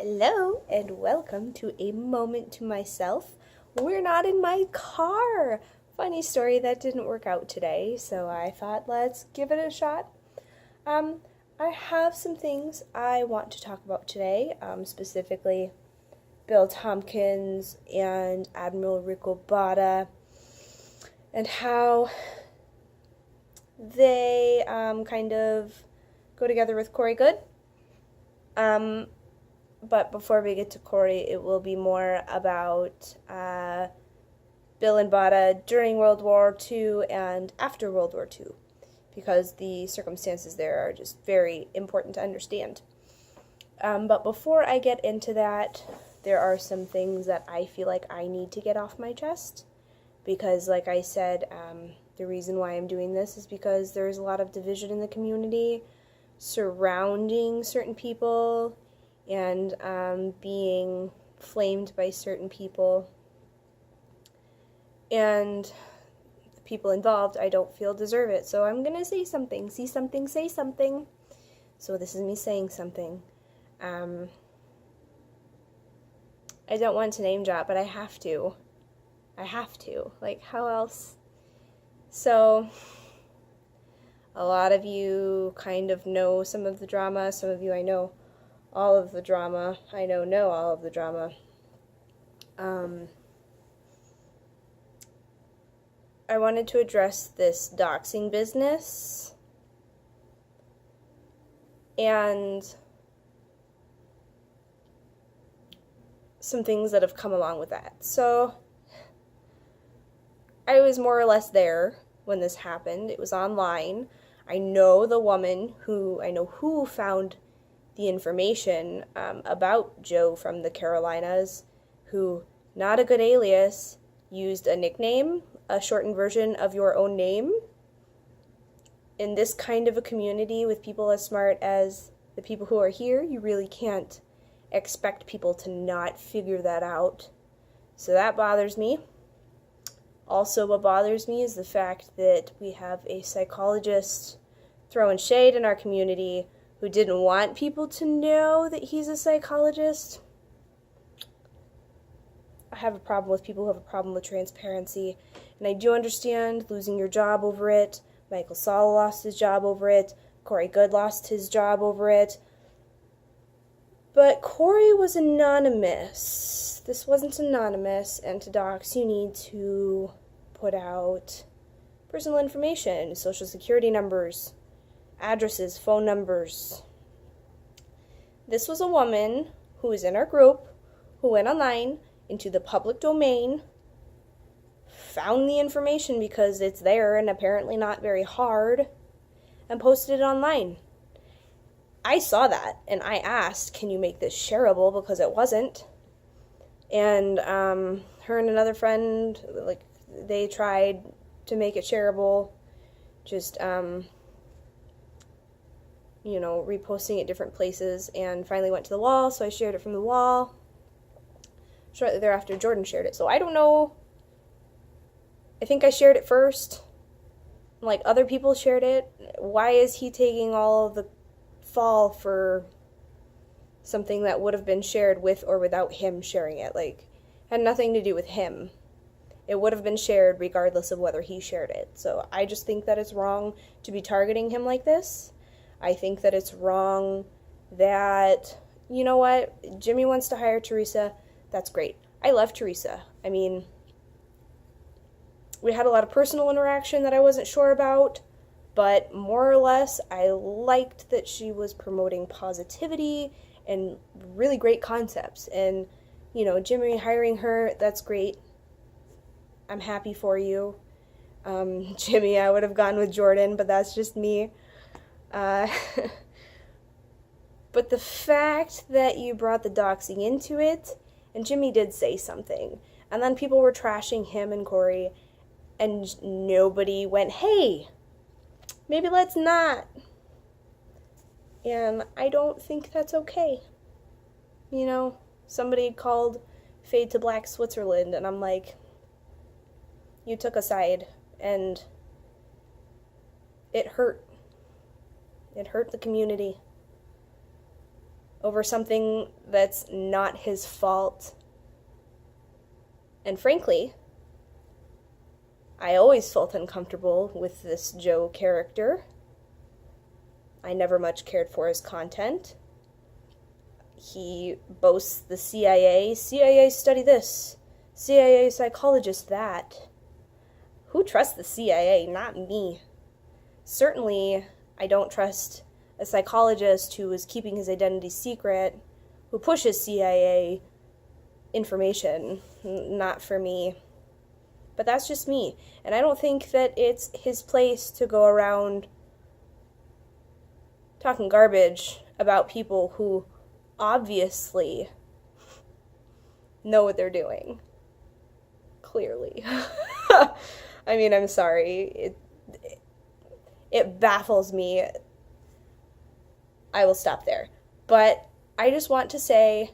Hello and welcome to A Moment to Myself. We're not in my car. Funny story, that didn't work out today, so I thought let's give it a shot. I have some things I want to talk about today, specifically Bill Tompkins and Admiral Rico Botta, and how they kind of go together with Corey Goode. But before we get to Corey, it will be more about Bill and Botta during World War II and after World War II, because the circumstances there are just very important to understand. But before I get into that, there are some things that I feel like I need to get off my chest, because like I said, the reason why I'm doing this is because there's a lot of division in the community surrounding certain people and being flamed by certain people, and the people involved I don't feel deserve it. So I'm gonna say something. See something, say something. So this is me saying something. I don't want to name drop, but I have to. Like, how else? So a lot of you kind of know some of the drama. Some of you I know all of the drama. I know all of the drama. I wanted to address this doxing business and some things that have come along with that. So I was more or less there when this happened. It was online. I know the woman who found the information about Joe from the Carolinas, who, not a good alias, used a nickname, a shortened version of your own name. In this kind of a community with people as smart as the people who are here, you really can't expect people to not figure that out. So that bothers me. Also, what bothers me is the fact that we have a psychologist throwing shade in our community who didn't want people to know that he's a psychologist. I have a problem with people who have a problem with transparency, and I do understand losing your job over it. Michael Salla lost his job over it. Corey Goode lost his job over it. But Corey was anonymous. This wasn't anonymous, and to dox, you need to put out personal information, social security numbers, addresses, phone numbers. This was a woman who was in our group, who went online into the public domain, found the information because it's there and apparently not very hard, and posted it online. I saw that and I asked, can you make this shareable, because it wasn't. And her and another friend, they tried to make it shareable, just reposting it different places, and finally went to the wall, so I shared it from the wall. Shortly thereafter, Jordan shared it. So I don't know. I think I shared it first. Like, other people shared it. Why is he taking all of the fall for something that would have been shared with or without him sharing it? Like, had nothing to do with him. It would have been shared regardless of whether he shared it. So I just think that it's wrong to be targeting him like this. I think that it's wrong that, you know what, Jimmy wants to hire Teresa. That's great. I love Teresa. I mean, we had a lot of personal interaction that I wasn't sure about, but more or less, I liked that she was promoting positivity and really great concepts. And, Jimmy hiring her, that's great. I'm happy for you. Jimmy, I would have gone with Jordan, but that's just me. But the fact that you brought the doxing into it, and Jimmy did say something, and then people were trashing him and Corey, and nobody went, hey, maybe let's not. And I don't think that's okay. Somebody called Fade to Black Switzerland, and I'm like, you took a side, and it hurt. It hurt the community. over something that's not his fault. And frankly, I always felt uncomfortable with this Joe character. I never much cared for his content. He boasts the CIA. CIA study this. CIA psychologist that. Who trusts the CIA? Not me. Certainly, I don't trust a psychologist who is keeping his identity secret, who pushes CIA information. Not for me. But that's just me. And I don't think that it's his place to go around talking garbage about people who obviously know what they're doing. Clearly. I mean, I'm sorry. It baffles me. I will stop there. But I just want to say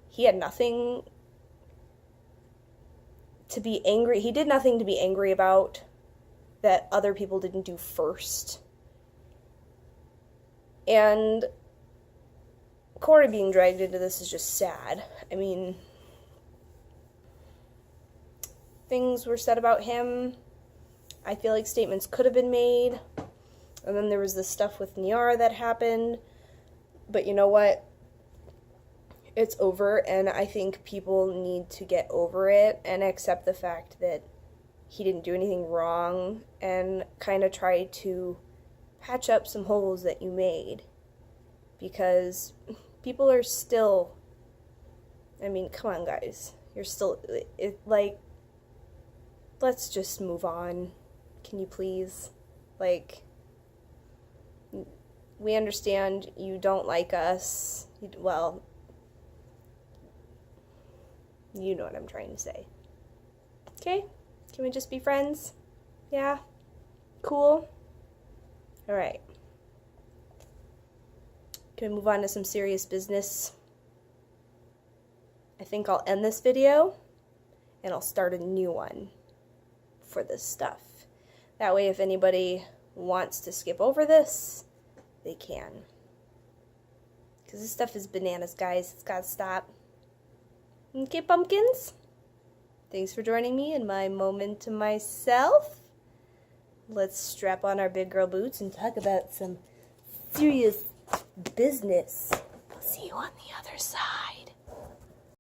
he had nothing to be angry. He did nothing to be angry about that other people didn't do first. And Corey being dragged into this is just sad. I mean, things were said about him. I feel like statements could have been made. And then there was this stuff with Niara that happened. But you know what? It's over, and I think people need to get over it and accept the fact that he didn't do anything wrong and kind of try to patch up some holes that you made. Because people are still, I mean, come on, guys. You're still, let's just move on. Can you please? We understand you don't like us. Well, you know what I'm trying to say. Okay? Can we just be friends? Yeah? Cool? Alright. Can we move on to some serious business? I think I'll end this video, and I'll start a new one for this stuff. That way, if anybody wants to skip over this, they can. Because this stuff is bananas, guys. It's gotta stop. Okay, pumpkins? Thanks for joining me in my moment to myself. Let's strap on our big girl boots and talk about some serious business. I'll see you on the other side.